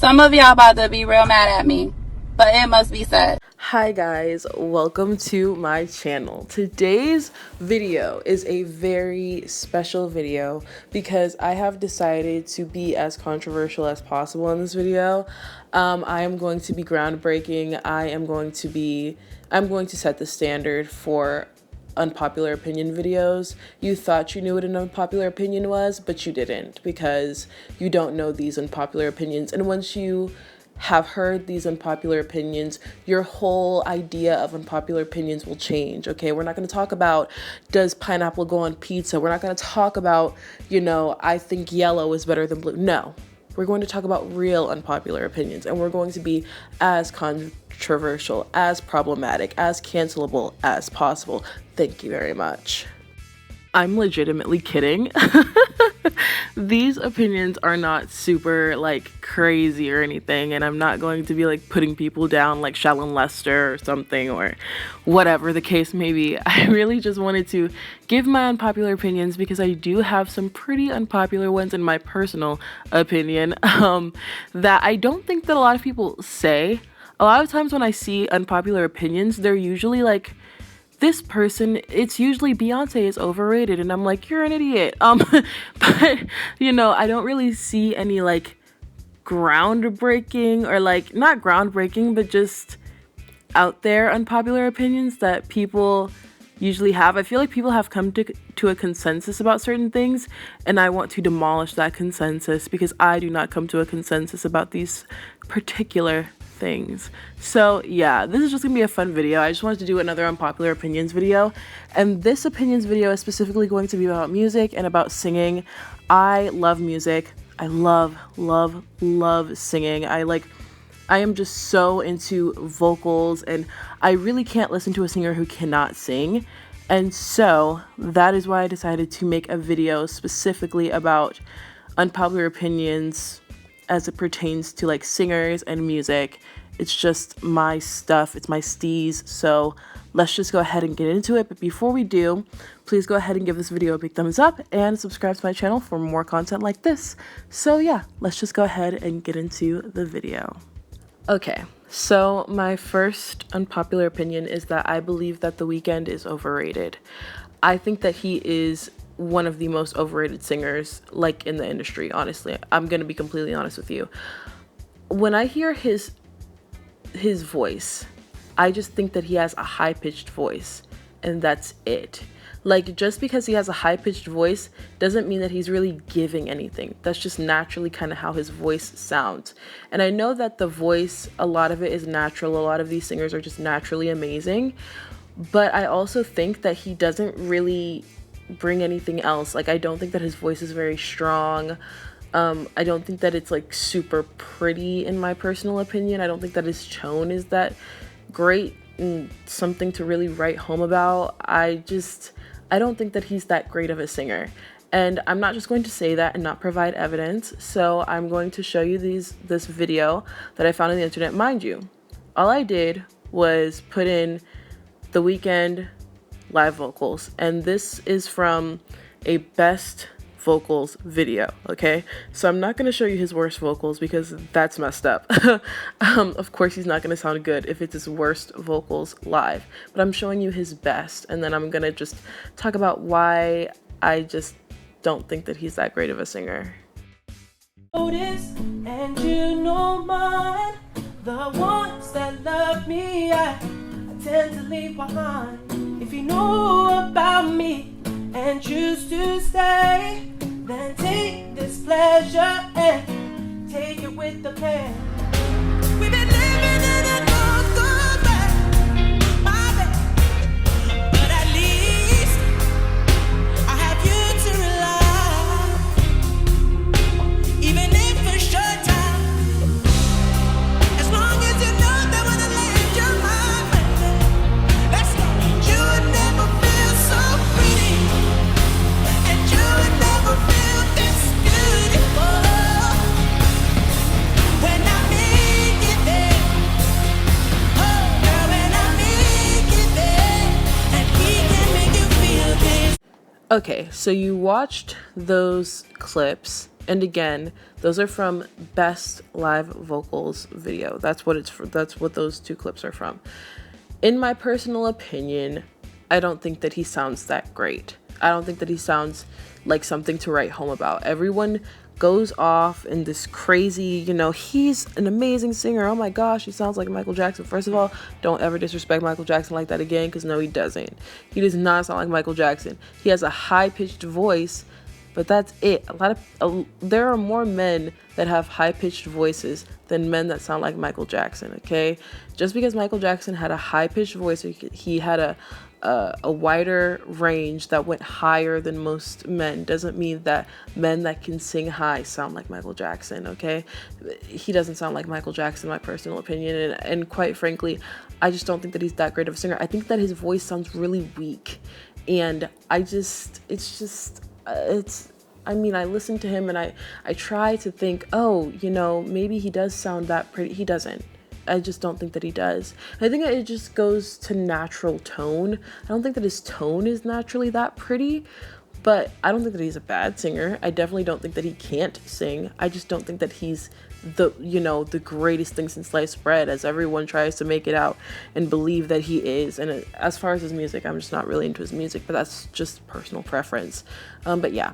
Some of y'all about to be real mad at me, but it must be said. Hi guys, welcome to my channel. Today's video is a very special video because I have decided to be as controversial as possible in this video. I am going to be groundbreaking. I'm going to set the standard for unpopular opinion videos. You thought you knew what an unpopular opinion was, but you didn't, because you don't know these unpopular opinions. And once you have heard these unpopular opinions, your whole idea of unpopular opinions will change. Okay, we're not going to talk about, does pineapple go on pizza? We're not going to talk about, I think yellow is better than blue. No, we're going to talk about real unpopular opinions, and we're going to be as controversial, as problematic, as cancelable as possible. Thank you very much. I'm legitimately kidding. These opinions are not super crazy or anything, and I'm not going to be putting people down like Shallon Lester or something, or whatever the case may be. I really just wanted to give my unpopular opinions because I do have some pretty unpopular ones in my personal opinion that I don't think that a lot of people say. A lot of times when I see unpopular opinions, they're usually this person, it's usually Beyonce is overrated, and I'm like, you're an idiot. But I don't really see any groundbreaking or not groundbreaking, but just out there unpopular opinions that people usually have. I feel like people have come to a consensus about certain things, and I want to demolish that consensus because I do not come to a consensus about these particular things. So yeah, this is just gonna be a fun video. I just wanted to do another unpopular opinions video, and this opinions video is specifically going to be about music and about singing. I love music. I love singing. I am just so into vocals, and I really can't listen to a singer who cannot sing. And so that is why I decided to make a video specifically about unpopular opinions as it pertains to singers and music. It's just my stuff, it's my steez. So let's just go ahead and get into it. But before we do, please go ahead and give this video a big thumbs up and subscribe to my channel for more content like this. So yeah, let's just go ahead and get into the video. Okay, so my first unpopular opinion is that I believe that The Weeknd is overrated. I think that he is one of the most overrated singers in the industry, honestly. I'm gonna be completely honest with you. When I hear his voice, I just think that he has a high-pitched voice, and that's it. Just because he has a high-pitched voice doesn't mean that he's really giving anything. That's just naturally kind of how his voice sounds. And I know that the voice, a lot of it is natural. A lot of these singers are just naturally amazing. But I also think that he doesn't really bring anything else. I don't think that his voice is very strong. I don't think that it's super pretty, in my personal opinion. I don't think that his tone is that great and something to really write home about. I don't think that he's that great of a singer. And I'm not just going to say that and not provide evidence. So I'm going to show you this video that I found on the internet. Mind you, all I did was put in The Weeknd live vocals, and this is from a best vocals video. Okay, so I'm not going to show you his worst vocals because that's messed up. Of course he's not going to sound good if it's his worst vocals live, but I'm showing you his best, and then I'm going to just talk about why I just don't think that he's that great of a singer. And you know mine, the ones that love me, I tend to leave behind. If you know about me and choose to stay, then take displeasure and take it with the pen. We've been living in a good bed, my bed, but at least I have you to rely, even if for a short time. As long as you know that when I land your mind, baby, let's go. You would never feel so pretty, and you would never feel this beautiful when I make it there. Oh, girl, when I make it there, and he can make you feel this. Okay, so you watched those clips, And again, those are from Best Live Vocals video. That's what those two clips are from. In my personal opinion, I don't think that he sounds that great. I don't think that he sounds like something to write home about. Everyone goes off in this crazy, he's an amazing singer. Oh my gosh, he sounds like Michael Jackson. First of all, don't ever disrespect Michael Jackson like that again, because no, he doesn't. He does not sound like Michael Jackson. He has a high-pitched voice, but that's it. There are more men that have high-pitched voices than men that sound like Michael Jackson, okay? Just because Michael Jackson had a high-pitched voice, he had a wider range that went higher than most men, doesn't mean that men that can sing high sound like Michael Jackson, okay? He doesn't sound like Michael Jackson, in my personal opinion, and quite frankly, I just don't think that he's that great of a singer. I think that his voice sounds really weak, and I listen to him and I try to think, maybe he does sound that pretty. He doesn't. I just don't think that he does. I think it just goes to natural tone. I don't think that his tone is naturally that pretty, but I don't think that he's a bad singer. I definitely don't think that he can't sing. I just don't think that he's the greatest thing since sliced bread, as everyone tries to make it out and believe that he is. And as far as his music, I'm just not really into his music, but that's just personal preference. But yeah,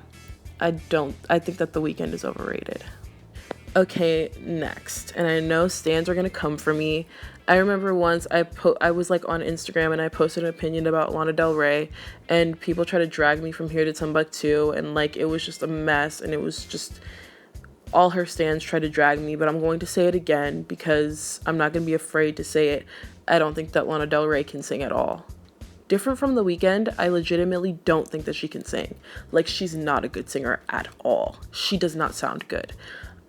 I think that The Weeknd is overrated. Okay, next. And I know stans are gonna come for me. I remember once I was like on Instagram and I posted an opinion about Lana Del Rey, and people tried to drag me from here to Timbuktu, and like it was just a mess, and it was just all her stans tried to drag me. But I'm going to say it again because I'm not gonna be afraid to say it. I don't think that Lana Del Rey can sing at all. Different from The Weeknd, I legitimately don't think that she can sing. Like, she's not a good singer at all. She does not sound good.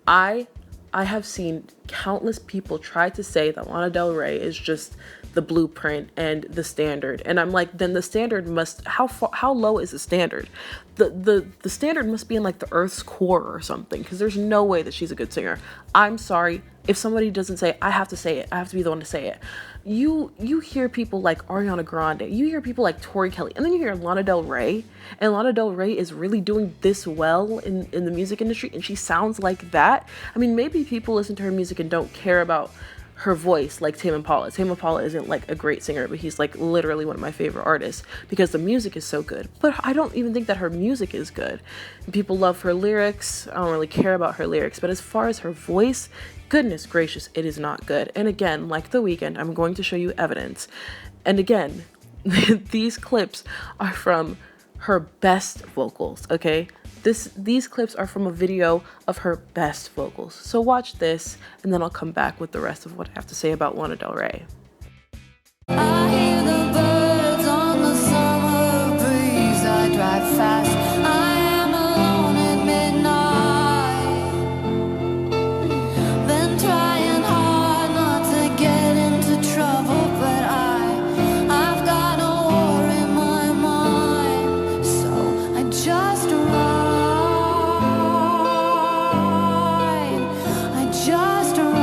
I have seen countless people try to say that Lana Del Rey is just the blueprint and the standard, and I'm like, then the standard must, how low is the standard? The standard must be in like the Earth's core or something, because there's no way that she's a good singer. I'm sorry, if somebody doesn't say it, I have to say it. I have to be the one to say it. You hear people like Ariana Grande, you hear people like Tori Kelly, and then you hear Lana Del Rey, and Lana Del Rey is really doing this well in the music industry, and she sounds like that. I mean, maybe people listen to her music and don't care about her voice like Tame Impala. Tame Impala isn't like a great singer, but he's like literally one of my favorite artists because the music is so good. But I don't even think that her music is good. People love her lyrics. I don't really care about her lyrics, but as far as her voice, goodness gracious, it is not good. And again, like The Weeknd, I'm going to show you evidence. And again, these clips are from her best vocals, okay? These clips are from a video of her best vocals. So watch this, and then I'll come back with the rest of what I have to say about Lana Del Rey. I hear the birds on the summer breeze. I drive fast. I am alone at midnight. Been trying hard not to get into trouble, but I've got a war in my mind. So I just ride. I just ride.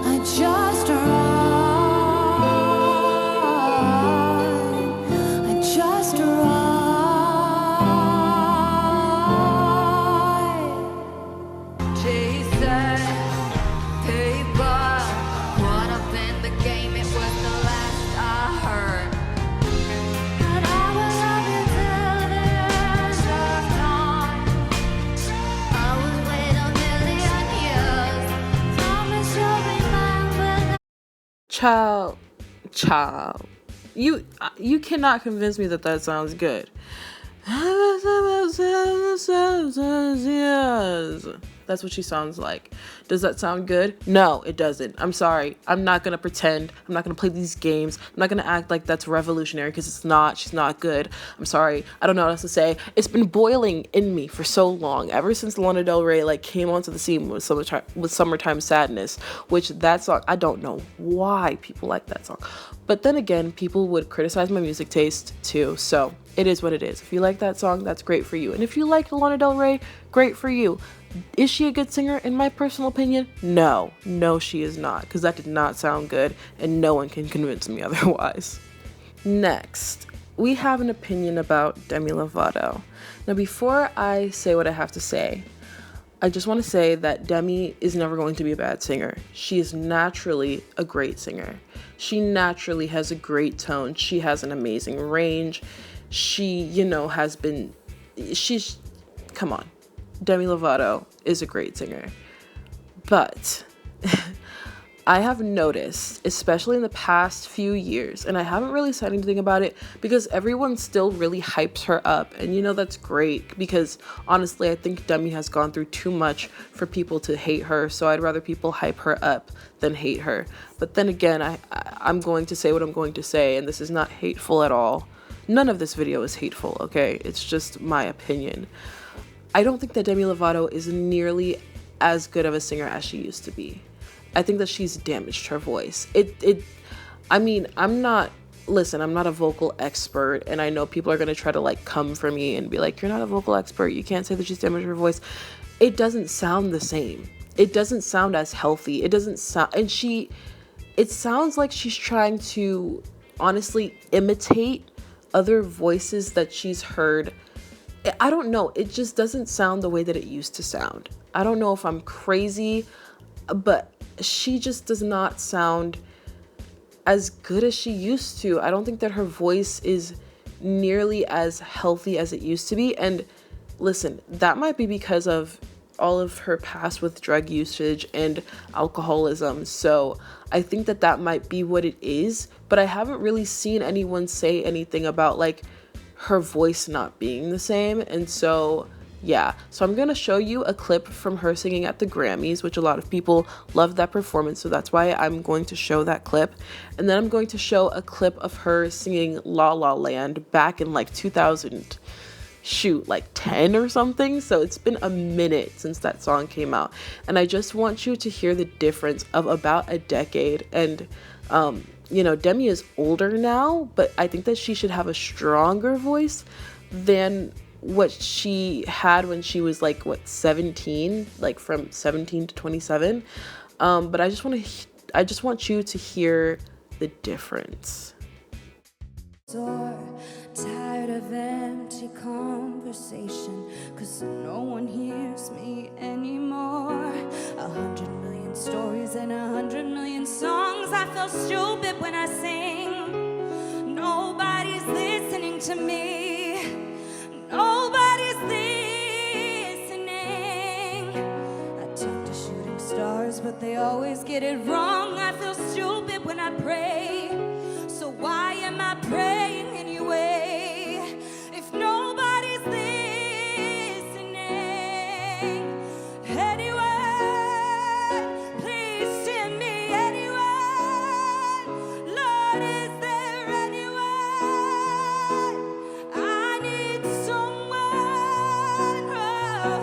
I just ride. I just ride. Chasing paper, caught up in the game. It was the last I heard. But I will love you till the end of time. I will wait a million years. Promise you'll remember. Child. You cannot convince me that that sounds good. That's what she sounds like. Does that sound good? No, it doesn't. I'm sorry. I'm not gonna pretend. I'm not gonna play these games. I'm not gonna act like that's revolutionary, because it's not. She's not good. I'm sorry. I don't know what else to say. It's been boiling in me for so long, ever since Lana Del Rey like came onto the scene with Summertime Sadness, which that song, I don't know why people like that song. But then again, people would criticize my music taste too, so it is what it is. If you like that song, that's great for you. And if you like Lana Del Rey, great for you. Is she a good singer? In my personal opinion, no, she is not, because that did not sound good, and no one can convince me otherwise. Next, we have an opinion about Demi Lovato. Now, before I say what I have to say, I just want to say that Demi is never going to be a bad singer. She is naturally a great singer. She naturally has a great tone. She has an amazing range. She, come on. Demi Lovato is a great singer. But I have noticed, especially in the past few years, and I haven't really said anything about it because everyone still really hypes her up. And that's great because honestly, I think Demi has gone through too much for people to hate her. So I'd rather people hype her up than hate her. But then again, I'm going to say what I'm going to say, and this is not hateful at all. None of this video is hateful, okay? It's just my opinion. I don't think that Demi Lovato is nearly as good of a singer as she used to be. I think that she's damaged her voice. I'm not a vocal expert, and I know people are going to try to come for me and be like, you're not a vocal expert. You can't say that she's damaged her voice. It doesn't sound the same. It doesn't sound as healthy. It doesn't sound, it sounds like she's trying to honestly imitate other voices that she's heard. I don't know. It just doesn't sound the way that it used to sound. I don't know if I'm crazy, but she just does not sound as good as she used to. I don't think that her voice is nearly as healthy as it used to be. And listen, that might be because of all of her past with drug usage and alcoholism. So I think that might be what it is. But I haven't really seen anyone say anything about her voice not being the same. And so yeah, so I'm going to show you a clip from her singing at the Grammys, which a lot of people loved that performance. So that's why I'm going to show that clip. And then I'm going to show a clip of her singing La La Land back in 10 or something. So it's been a minute since that song came out. And I just want you to hear the difference of about a decade. And, Demi is older now, but I think that she should have a stronger voice than what she had when she was 17, from 17 to 27. But I just want you to hear the difference. Tired of empty conversation, 'cause no one hears me anymore. 100 million stories and 100 million songs. I feel stupid when I sing. Nobody's listening to me. Nobody's listening. I talk to shooting stars, but they always get it wrong. I feel stupid when I pray. So why am I praying anyway? If nobody's listening, anyone, please send me anyone. Lord, is there anyone? I need someone. Oh,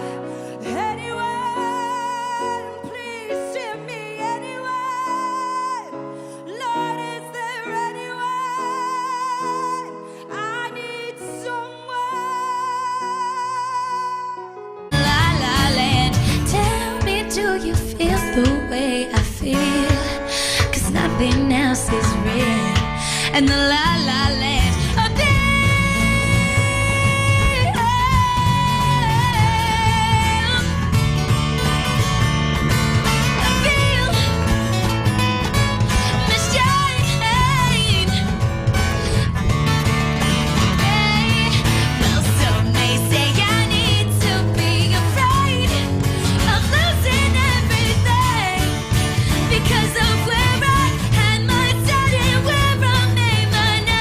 anyone, please send me anyone. Lord, is there anyone? I need someone. La La Land, tell me, do you feel the way I feel? 'Cause nothing else is real. And the La La Land of because of where I had my start and where I made my name.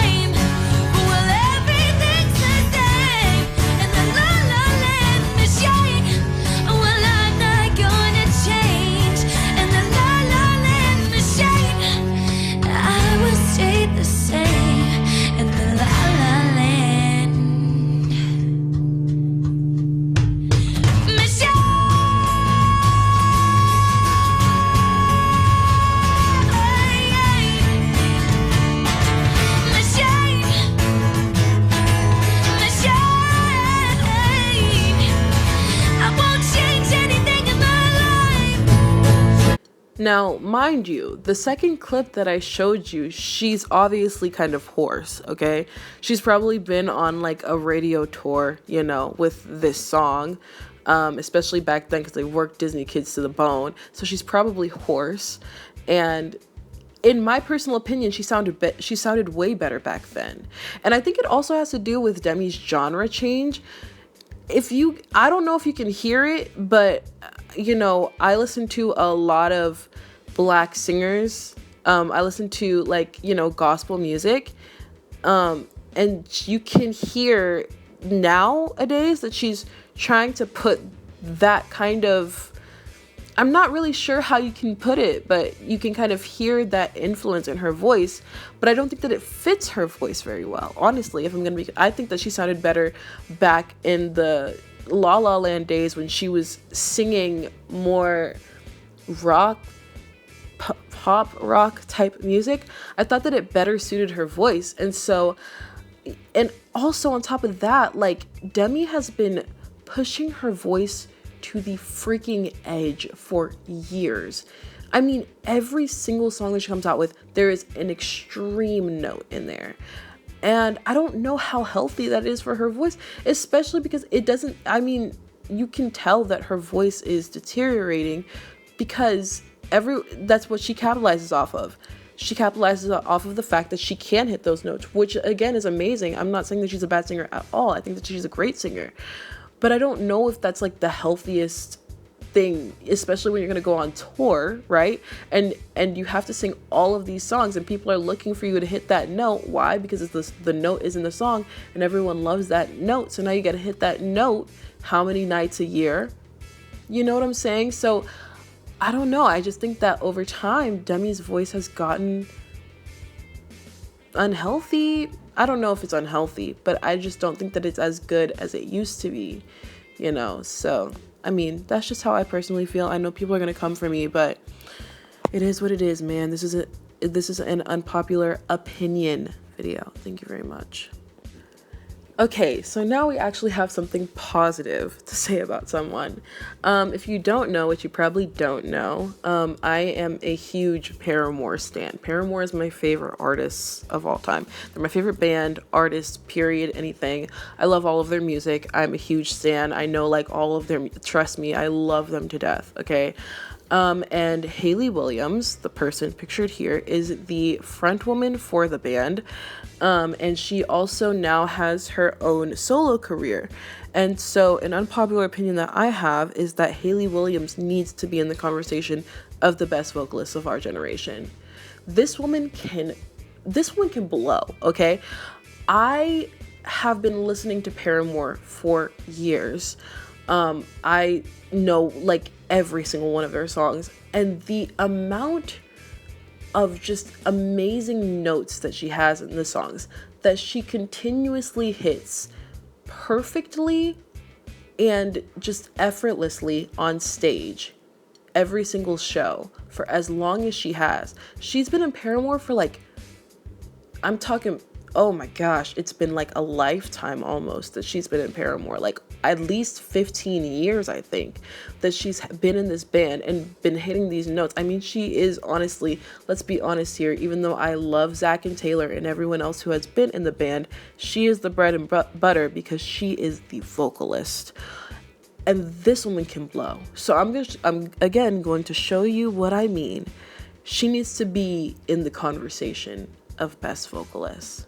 Now, mind you, the second clip that I showed you, she's obviously kind of hoarse, okay? She's probably been on like a radio tour, you know, with this song, especially back then because they worked Disney Kids to the bone. So she's probably hoarse. And in my personal opinion, she sounded way better back then. And I think it also has to do with Demi's genre change. I don't know if you can hear it, but you know, I listen to a lot of Black singers. I listen to like, you know, gospel music. And you can hear nowadays that she's trying to put that kind of, I'm not really sure how you can put it, but you can kind of hear that influence in her voice, but I don't think that it fits her voice very well. Honestly, I think that she sounded better back in the La La Land days when she was singing more rock, pop rock type music. I thought that it better suited her voice. And also on top of that, like Demi has been pushing her voice to the freaking edge for years. I mean, every single song that she comes out with, there is an extreme note in there. And I don't know how healthy that is for her voice, especially because you can tell that her voice is deteriorating because that's what she capitalizes off of. She capitalizes off of the fact that she can hit those notes, which again is amazing. I'm not saying that she's a bad singer at all. I think that she's a great singer. But I don't know if that's like the healthiest thing, especially when you're going to go on tour, right? And you have to sing all of these songs and people are looking for you to hit that note. Why? Because the note is in the song and everyone loves that note. So now you got to hit that note how many nights a year? You know what I'm saying? So I don't know. I just think that over time, Demi's voice has gotten unhealthy. I don't know if it's unhealthy, but I just don't think that it's as good as it used to be, you know? So I mean, that's just how I personally feel. I know people are going to come for me, but it is what it is, man. This is an unpopular opinion video. Thank you very much. Okay, so now we actually have something positive to say about someone. If you don't know, which you probably don't know, I am a huge Paramore stan. Paramore is my favorite artists of all time. They're my favorite band, artist, period, anything. I love all of their music. I'm a huge stan. I know like all of their, trust me, I love them to death, okay? And Hayley Williams, the person pictured here, is the front woman for the band. And she also now has her own solo career. And so an unpopular opinion that I have is that Hayley Williams needs to be in the conversation of the best vocalists of our generation. This woman can blow, okay? I have been listening to Paramore for years. I know like every single one of their songs, and the amount of just amazing notes that she has in the songs that she continuously hits perfectly and just effortlessly on stage every single show for as long as she has. She's been in Paramore for like, I'm talking, oh my gosh, it's been like a lifetime almost that she's been in Paramore, like at least 15 years, I think, that she's been in this band and been hitting these notes. I mean, she is honestly, let's be honest here, even though I love Zach and Taylor and everyone else who has been in the band, she is the bread and butter because she is the vocalist. And this woman can blow. So I'm again going to show you what I mean. She needs to be in the conversation of best vocalists.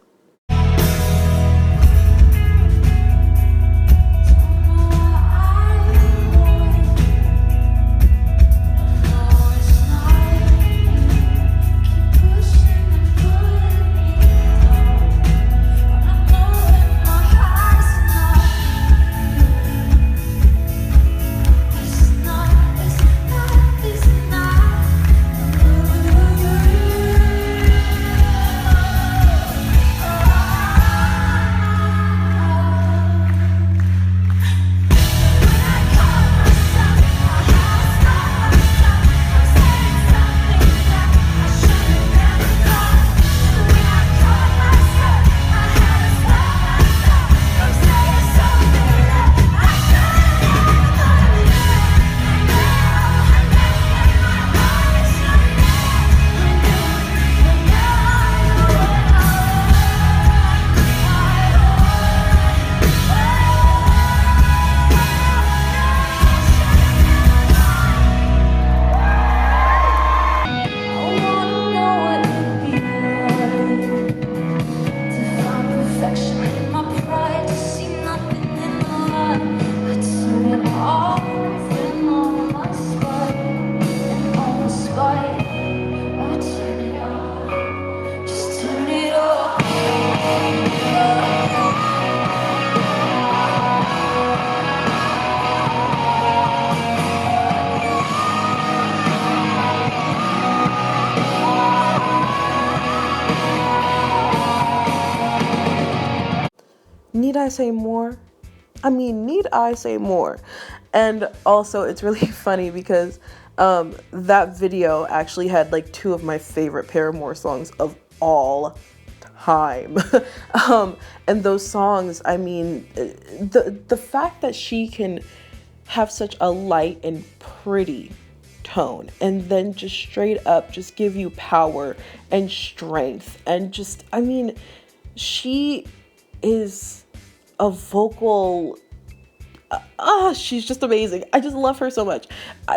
I say more? I mean, need I say more? And also, it's really funny because that video actually had like two of my favorite Paramore songs of all time. And those songs, I mean, the fact that she can have such a light and pretty tone and then just straight up just give you power and strength and just, I mean, she is a vocal, she's just amazing. I just love her so much.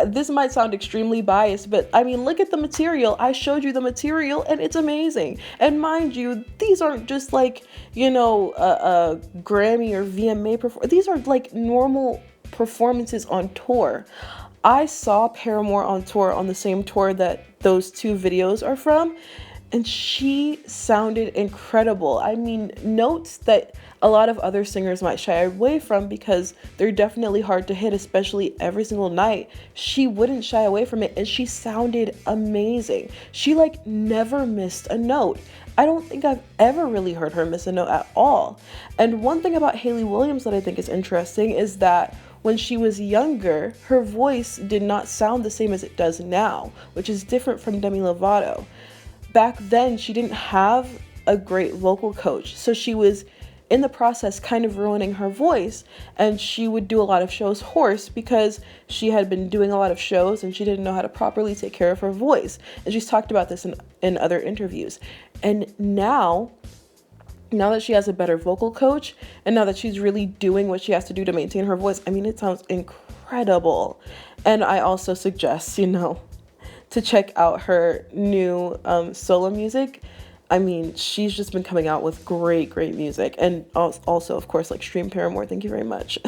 This might sound extremely biased, but I mean, look at the material. I showed you the material and it's amazing. And mind you, these aren't just like, you know, a Grammy or VMA these are like normal performances on tour. I saw Paramore on tour on the same tour that those two videos are from, and she sounded incredible. I mean, notes that a lot of other singers might shy away from because they're definitely hard to hit, especially every single night. She wouldn't shy away from it, and she sounded amazing. She like never missed a note. I don't think I've ever really heard her miss a note at all. And one thing about Hayley Williams that I think is interesting is that when she was younger, her voice did not sound the same as it does now, which is different from Demi Lovato. Back then, she didn't have a great vocal coach, so she was in the process kind of ruining her voice, and she would do a lot of shows hoarse because she had been doing a lot of shows and she didn't know how to properly take care of her voice. And she's talked about this in other interviews. And now that she has a better vocal coach and now that she's really doing what she has to do to maintain her voice, I mean, it sounds incredible. And I also suggest, you know, to check out her new solo music. I mean, she's just been coming out with great music. And also, of course, like stream Paramore. Thank you very much.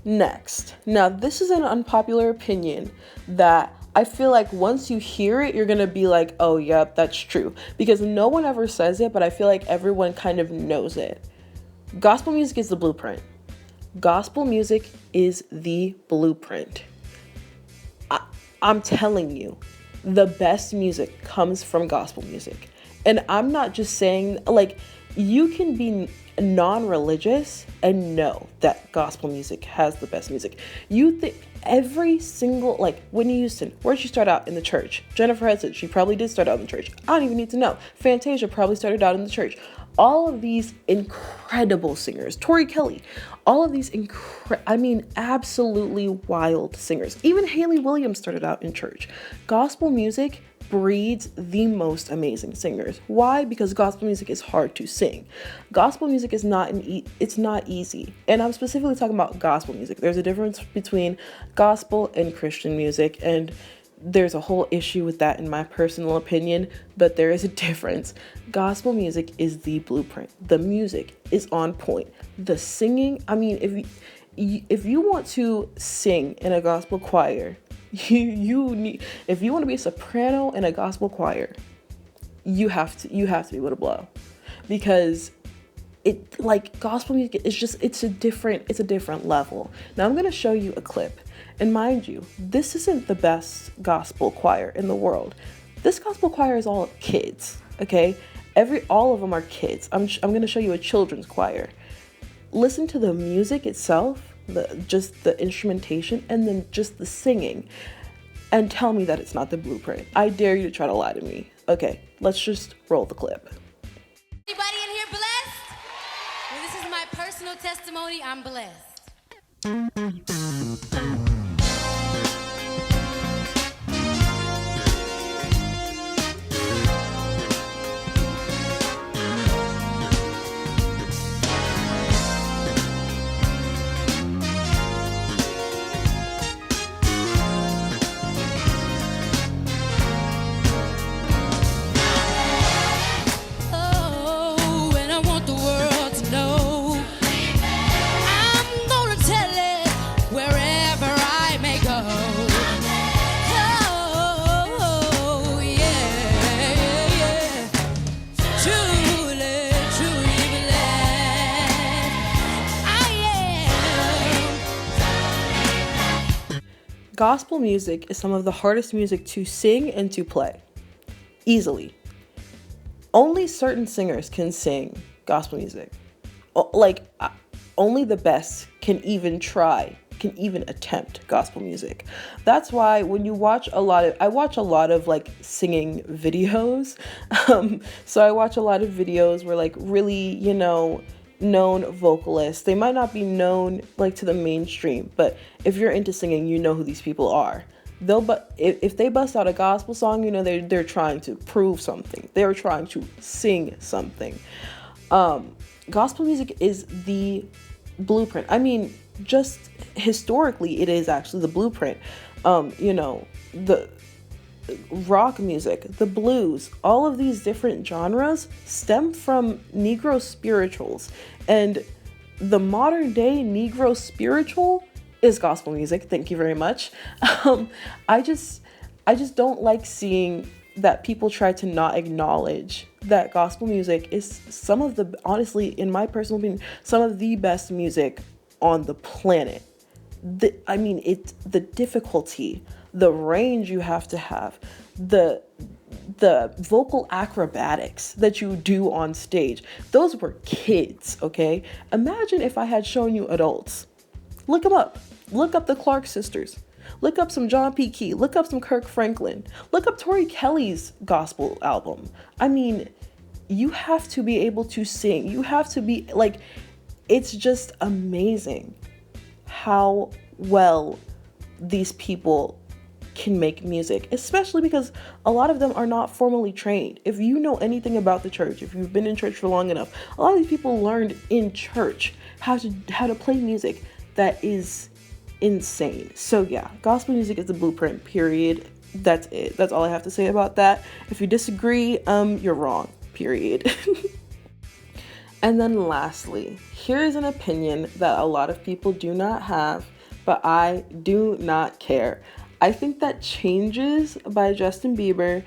Next. Now, this is an unpopular opinion that I feel like once you hear it, you're going to be like, oh, yep, that's true. Because no one ever says it, but I feel like everyone kind of knows it. Gospel music is the blueprint. Gospel music is the blueprint. I'm telling you, the best music comes from gospel music. And I'm not just saying, like, you can be non-religious and know that gospel music has the best music. You think every single, like, Whitney Houston, where'd she start out? In the church. Jennifer Hudson, she probably did start out in the church. I don't even need to know. Fantasia probably started out in the church. All of these incredible singers, Tori Kelly, all of these absolutely wild singers. Even Hayley Williams started out in church. Gospel music breeds the most amazing singers. Why? Because gospel music is hard to sing. Gospel music is it's not easy. And I'm specifically talking about gospel music. There's a difference between gospel and Christian music, and there's a whole issue with that in my personal opinion, but there is a difference. Gospel music is the blueprint. The music is on point. The singing, I mean, if you want to sing in a gospel choir, if you want to be a soprano in a gospel choir, you have to be able to blow, because it, like, gospel music is just, it's a different level. Now I'm going to show you a clip. And mind you, this isn't the best gospel choir in the world. This gospel choir is all kids, okay? All of them are kids. I'm going to show you a children's choir. Listen to the music itself, just the instrumentation, and then just the singing, and tell me that it's not the blueprint. I dare you to try to lie to me. Okay, let's just roll the clip. Anybody in here blessed? Well, this is my personal testimony. I'm blessed. Gospel music is some of the hardest music to sing and to play. Easily. Only certain singers can sing gospel music. like only the best can even attempt gospel music. That's why when you watch I watch a lot of like singing videos. So I watch a lot of videos where like really, known vocalists, they might not be known like to the mainstream, but if you're into singing, you know who these people are. But if they bust out a gospel song, they're trying to prove something. They're trying to sing something. Gospel music is the blueprint. I mean, just historically, it is actually the blueprint. The rock music, the blues, all of these different genres stem from Negro spirituals. And the modern day Negro spiritual is gospel music. Thank you very much. I just don't like seeing that people try to not acknowledge that gospel music is honestly, in my personal opinion, some of the best music on the planet. It's the difficulty, the range you have to have, the vocal acrobatics that you do on stage. Those were kids, okay? Imagine if I had shown you adults. Look them up. Look up the Clark sisters. Look up some John P. Key. Look up some Kirk Franklin. Look up Tori Kelly's gospel album. I mean, you have to be able to sing. You have to be like, it's just amazing how well these people can make music, especially because a lot of them are not formally trained. If you know anything about the church, if you've been in church for long enough, a lot of these people learned in church how to play music that is insane. So yeah, gospel music is the blueprint, period. That's it. That's all I have to say about that. If you disagree, you're wrong, period. And then lastly, here's an opinion that a lot of people do not have, but I do not care. I think that Changes by Justin Bieber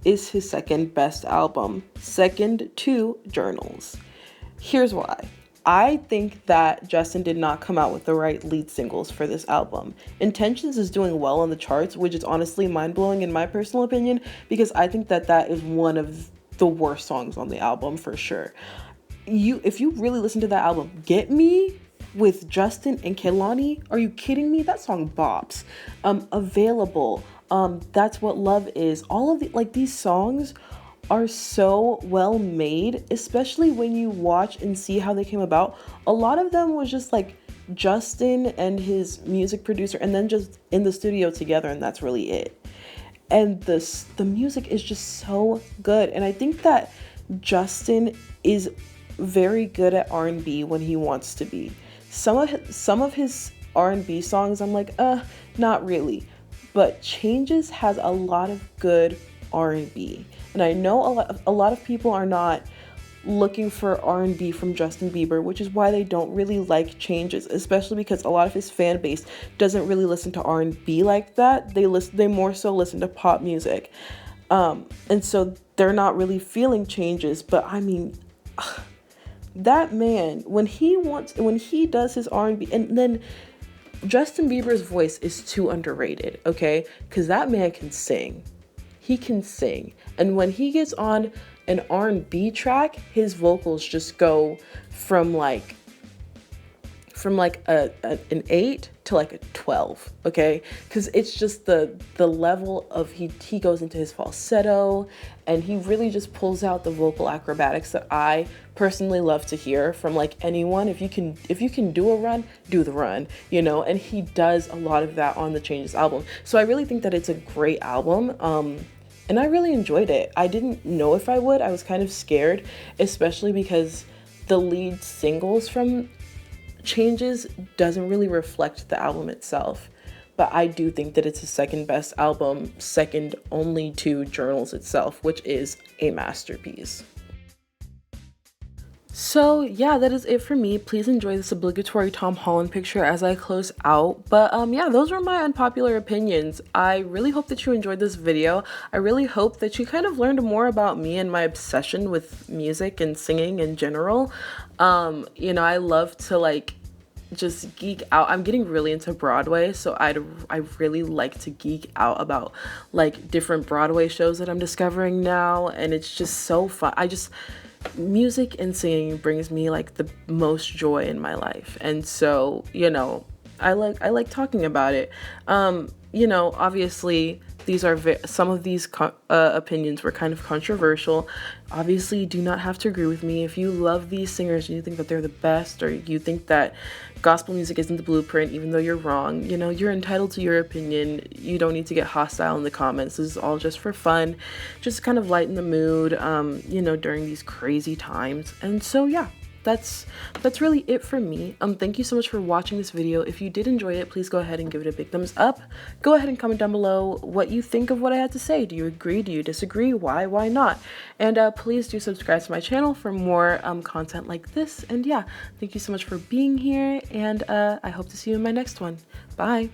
is his second best album, second to Journals. Here's why. I think that Justin did not come out with the right lead singles for this album. Intentions is doing well on the charts, which is honestly mind-blowing in my personal opinion, because I think that is one of the worst songs on the album for sure. If you really listen to that album, Get Me with Justin and Kehlani, are you kidding me? That song bops. Available, That's What Love Is. All of these songs are so well made, especially when you watch and see how they came about. A lot of them was just like Justin and his music producer, and then just in the studio together, and that's really it. And the music is just so good, and I think that Justin is very good at R&B when he wants to be. Some of his R&B songs, I'm like, not really. But Changes has a lot of good R&B. And I know a lot of people are not looking for R&B from Justin Bieber, which is why they don't really like Changes, especially because a lot of his fan base doesn't really listen to R&B like that. They more so listen to pop music. And so they're not really feeling Changes. But I mean, that man, when he does his R&B, and then Justin Bieber's voice is too underrated, okay? Because that man can sing. He can sing. And when he gets on an R&B track, his vocals just go from like an 8 to like a 12, okay? Because it's just the level of he goes into his falsetto, and he really just pulls out the vocal acrobatics that I personally love to hear from like anyone. If you can do a run, do the run, and he does a lot of that on the Changes album. So I really think that it's a great album. And I really enjoyed it. I didn't know if I would. I was kind of scared, especially because the lead singles from Changes doesn't really reflect the album itself. But I do think that it's his second best album, second only to Journals itself, which is a masterpiece. So yeah, that is it for me. Please enjoy this obligatory Tom Holland picture as I close out. But yeah, those were my unpopular opinions. I really hope that you enjoyed this video. I really hope that you kind of learned more about me and my obsession with music and singing in general. I love to just geek out. I'm getting really into Broadway, so I really like to geek out about different Broadway shows that I'm discovering now, and it's just so fun. music and singing brings me like the most joy in my life, and so, you know, I like talking about it. You know, obviously these are some of these opinions were kind of controversial. Obviously, you do not have to agree with me. If you love these singers and you think that they're the best, or you think that gospel music isn't the blueprint, even though you're wrong, you know, you're entitled to your opinion. You don't need to get hostile in the comments. This is all just for fun, just kind of lighten the mood, you know, during these crazy times. And so, yeah. That's really it for me. Thank you so much for watching this video. If you did enjoy it, please go ahead and give it a big thumbs up. Go ahead and comment down below what you think of what I had to say. Do you agree? Do you disagree? Why not? And please do subscribe to my channel for more content like this. And yeah, thank you so much for being here, and I hope to see you in my next one. Bye.